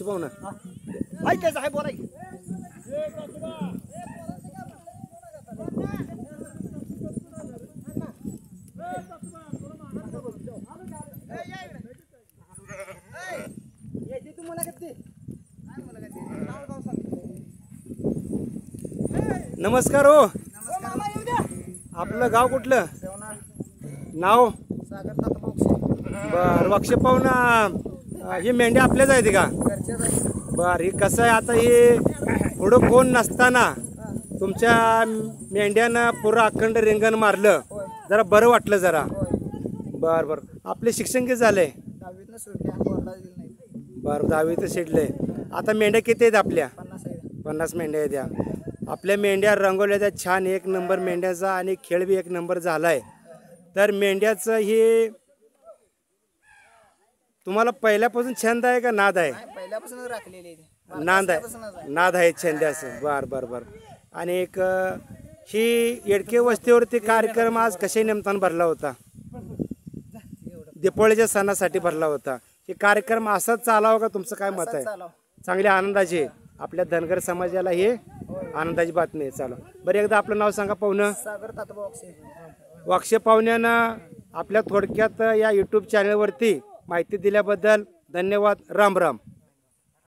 वाक्ष पाहू ना ऐकायचं आहे बोला की. नमस्कार हो. आपलं गाव कुठलं नाव बर वाक्ष पाहू ना ही मेंढ्या आपल्याच आहेत का बर ही कसं आहे आता हे पुढं कोण नसताना तुमच्या मेंढ्यानं पुरं अखंड रिंगण मारलं जरा बरं वाटलं जरा बर बर आपले शिक्षण किती झालंय बर 10वी शिडले आता मेंढ्या किती आहेत आपल्या 50 मेंढ्या आहेत या आपल्या मेंढ्या रंगवल्या त्या छान 1 नंबर मेंढ्याचा आणि खेळ बी 1 नंबर झालाय तर मेंढ्याचं हे तुम्हाला पहिल्यापासून छंद आहे का नाद आहे पहिल्यापासून राखलेले नाद आहे छंद्याचं बर बर बर आणि एक ही येडके वस्तीवरती कार्यक्रम आज कशा निमित्तानं भरला होता दीपावलीच्या सणासाठी भरला होता हे कार्यक्रम असाच चालावा का तुमचं काय मत आहे चांगल्या आनंदाची आपल्या धनगर समाजाला हे आनंदाची बातमी आहे चालू बरं एकदा आपलं नाव सांगा पाहुणं सागर तात्या वाक्ष पाहुण्यानं आपल्या थोडक्यात या YouTube चॅनलवरती माहिती दिल्याबद्दल धन्यवाद राम राम.